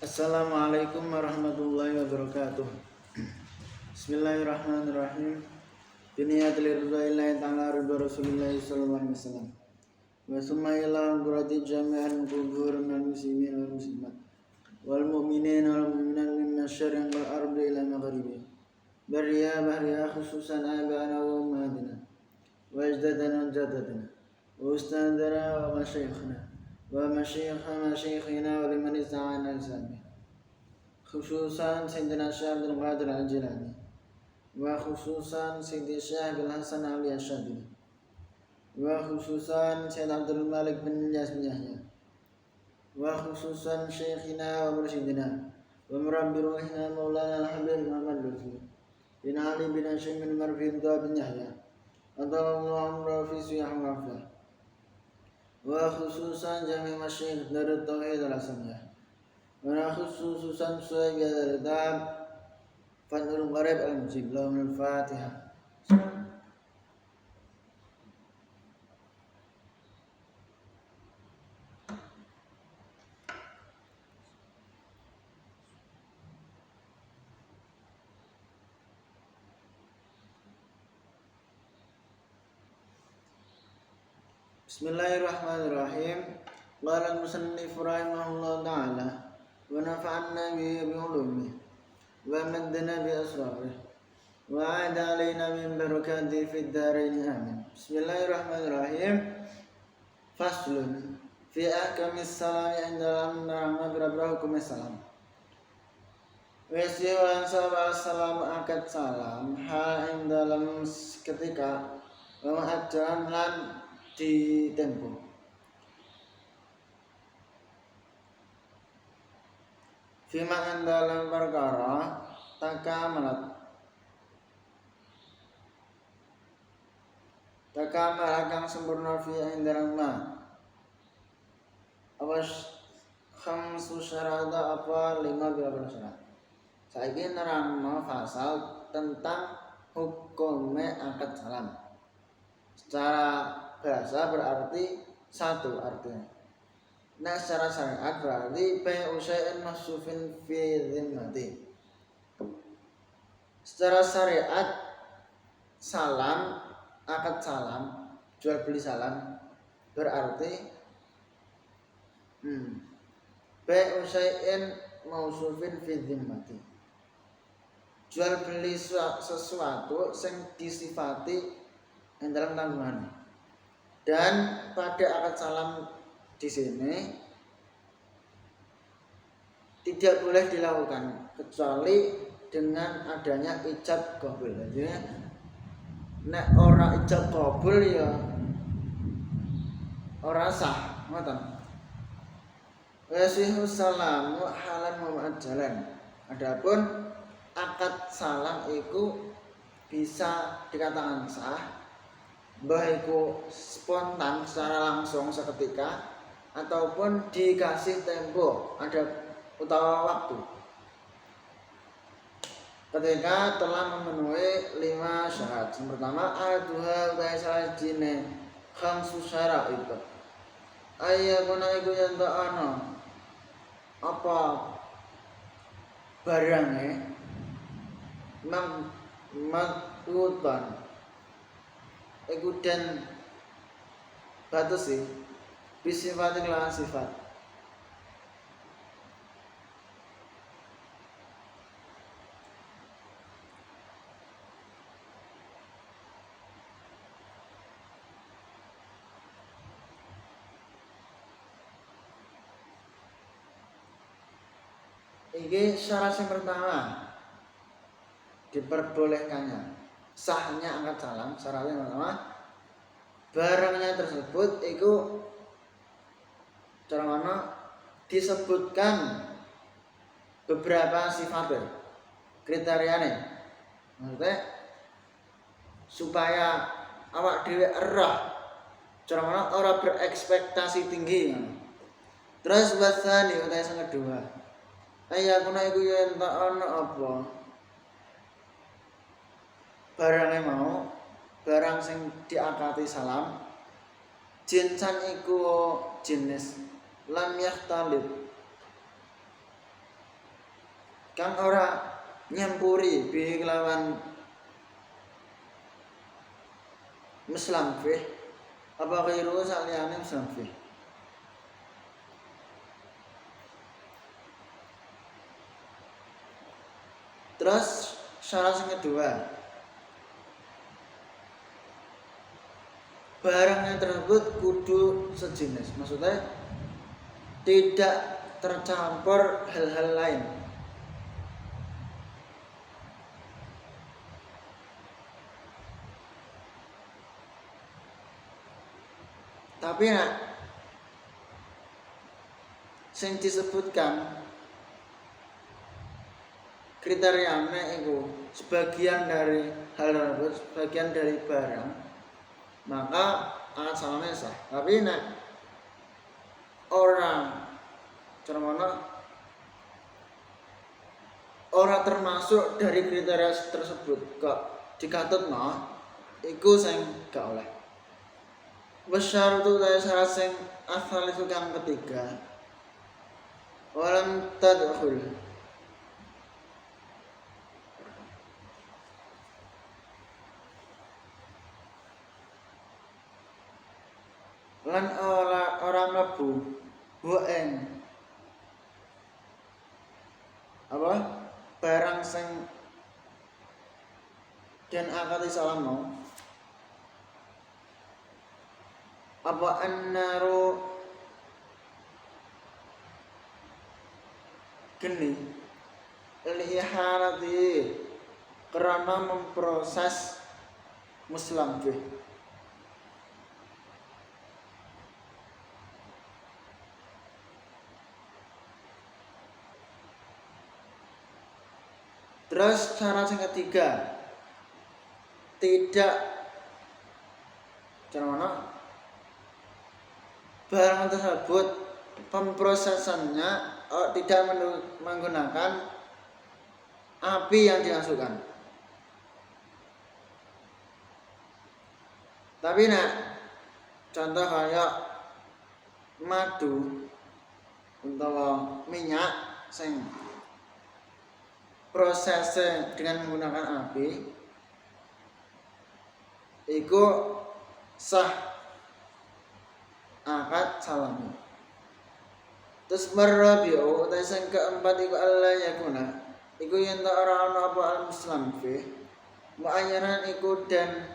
Assalamualaikum warahmatullahi wabarakatuh. Bismillahirrahmanirrahim. Biniyatil ridwaillahi ta'ala ridwa Rasulillahi sallallahu alaihi wasallam. Wa summa ila qurati jami'an kubur minal muslimin wal muslimat wal mu'minin wal mu'minat min syarqi wal ardi ila maghribi. Bariya bahriya khususan abana wa ummatina wa ajdadana wa jaddatina wa ustadana wa masyayikhna wa masyayikhina wa liman ista'ana islamih. Khususan Sayyidina Syekh Abdul Qadir Al-Jilani wa khususan Sayyidi Syekh Abdul Hasan Ali Asyadili wa khususan Syekh Abdul Malik bin Yasmin Yahya wa khususan Syekhina wa Mursyidina wa Murabbi Ruhina Maulana Al-Habib Muhammad Lutfi bin Ali bin Hashim bin Marfi bin Yahya Adallahu amra fi siyah wafah wa khususan Jami' Masyayikh Darut Tauhid Al-Hasaniyah wa khususan Syekh Al-Adab Fadlul Gharib Al-Mujib lahumul Fatihah. Bismillahirrahmanirrahim. Qala al-musannif rahimahullah ta'ala wa nafa'anna bi ulumi wa maddana bi asrarih wa 'ada alaina min barakati fid dharain amin. Bismillahirrahmanirrahim. Faslun fi ahkamis salam yang dalam nerangna berapa hukum salam. Wesi wa salam akad salam ha ing dalam ketika wa ajaran lan di tempo. Fima dalam perkara takamalat kang sempurna fi dalam ma awas khamsu syarada apa 15 syarat. Saiki nerangno pasal tentang hukumnya akad salam. Secara bahasa berarti satu artinya. Nah secara syariat berarti bai'usyai'in masufin fi dhimmati. Secara syariat salam, akad salam, jual beli salam berarti bai'usyai'in masufin fi dhimmati. Jual beli sesuatu yang disifati yang dalam tanggungan. Dan pada akad salam di sini tidak boleh dilakukan kecuali dengan adanya ijab qabul. Jadi nek ora ijab qabul ya ora sah, ngoten. Wasihu salamu halan wa ajalan. Adapun akad salam itu bisa dikatakan sah baik itu spontan secara langsung seketika ataupun dikasih tempo ada utawa waktu ketika telah memenuhi 5 syarat. Yang pertama aduha utai salah jine khamsu syarat itu ayyakuna iku yanto ana apa barangnya maktutan iku dan batas sih bisifat lawan sifat. Ini syarat yang pertama diperbolehkannya sahnya akad salam. Syarat yang pertama barangnya tersebut itu cara mana disebutkan beberapa sifatnya kriterianya, maksudnya supaya awak dhewe erah cara mana orang berekspektasi tinggi. Terus wasani utai yang kedua ayakuna iku yen tak ana apa barangnya mau barang sing diakati salam jinsan iku jenis lam yahtalib kang ora nyampuri bi kelawan Muslim fih apa kairu saliyane Muslim fih. Terus syarat yang kedua, barangnya tersebut kudu sejenis, maksudnya tidak tercampur hal-hal lain. Tapi sing disebutkan kriterianya itu sebagian dari hal tersebut, sebagian dari barang, maka akan salamnya sah. Tapi orang orang termasuk dari kriteria tersebut kok dikatutno iku sing gak oleh. Wasyaratu ta syarat sing asal itu yang ketiga, walam tadkhul lan ora mlebu ing apa barang sing den akati salamno apa annaru geni liharati karena memproses Muslim fih. Terus syarat yang ketiga, tidak barang tersebut pemprosesannya tidak menggunakan api yang dimasukkan. Tapi contoh kayak madu atau minyak sing prosesnya dengan menggunakan api iku sah akad salami. Terus marabiu utai sing keempat iku Allah yakuna iku yen ta ora ana apa al muslim fi muayyanan iku dan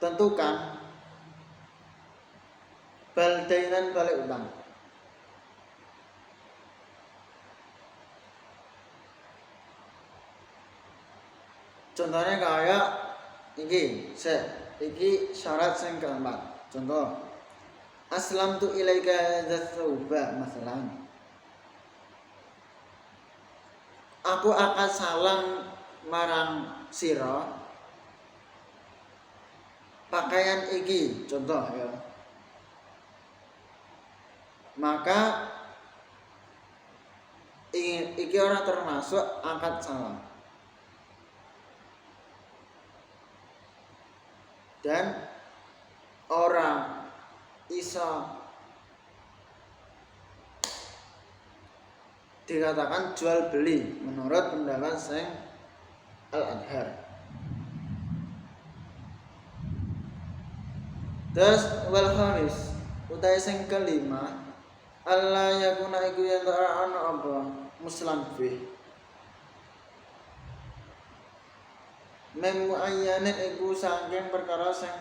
tentukan baldainan balik utang. Contohnya kayak iki syarat yang keempat. Contoh, aslamtu ilaika dzauba masalan. Aku akan salam marang sira pakaian iki, contoh ya. Maka iki ora termasuk akad salam. Dan orang iso dikatakan jual beli menurut pendapat Syekh Al-Adhar. Terus wal khamis utai sing kelima Allah yakuna iku yen ora ana apa muslim fi mem muayyanin iku saking perkara sing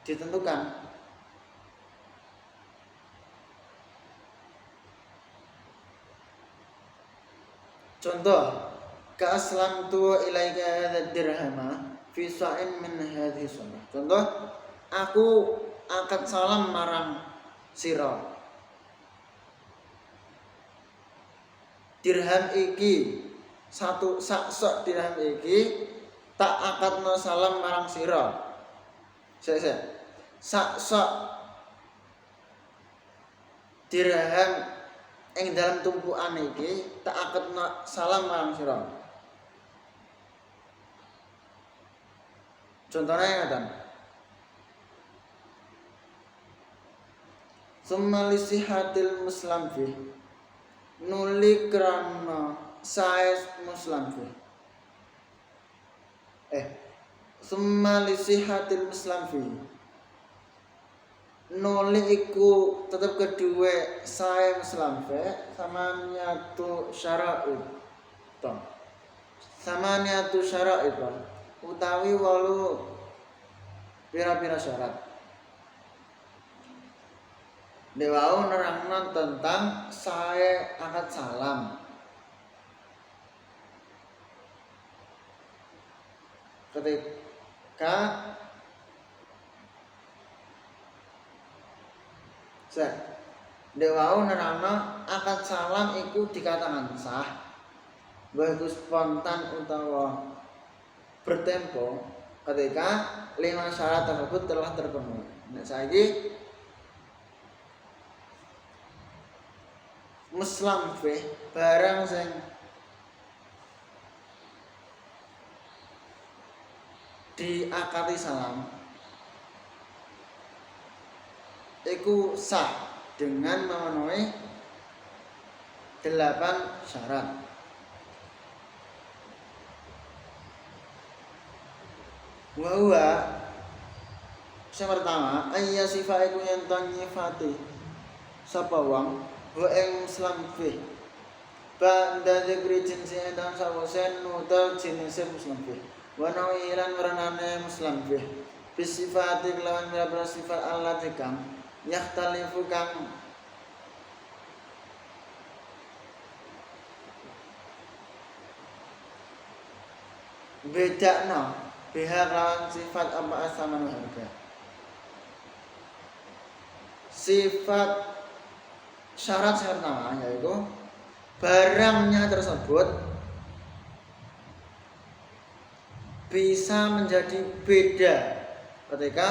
ditentukan. Contoh, ka aslamtu ilaika hadha dirhama fi sa'in min hadhihi sunnah. Contoh, aku akad salam marang sira dirham iki satu sak dirham iki tak akadno salam marang sira. Sak dirham ing dalam tumpukan iki tak akadno salam marang sira. Contohnya ngeten. Summa lisihatil muslim fi nuli krana sae muslim fi summa lisihatil muslim fi nuli iku tetep kedue sae muslim fi samaniatu syara'id samaniatu syara'id utawi 8 pira-pira syarat. Dewau nerangna tentang sae akad salam. Ketika dewau nerangna akad salam iku dikatakan sah, baik spontan utawa bertempo ketika 5 syarat tersebut telah terpenuhi. Nah, saiki muslim fi barang sing diakati salam iku sah dengan memenuhi 8 syarat. Wa sing pertama ayya sifat iku yen nyifati sapa wong wa ing muslim fi ba'da dzikri jinsi dan sawosen nutal jenis muslim fi wa nawilan warnane muslim fi bisifati lawan berapa sifat Allah kang yakhtalifu kang bedakno pihak lawan sifat apa asaman harga. Sifat syarat yang pertama yaitu barangnya tersebut bisa menjadi beda ketika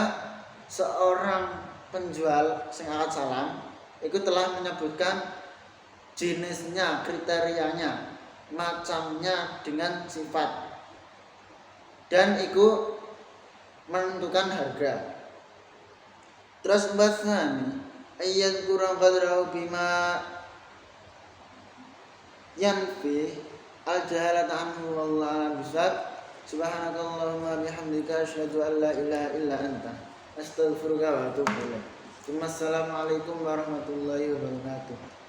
seorang penjual sing akad salam itu telah menyebutkan jenisnya, kriterianya, macamnya dengan sifat dan itu menentukan harga. Terus bahasanya ayat kurang qadrahu bima yanfi al-jahalata anhu wallahu a'lam bishawab. Subhanakallahumma bihamdika asyhadu an la ilaha illa anta astaghfiruka wa atubu ilaik. Assalamualaikum warahmatullahi wabarakatuh.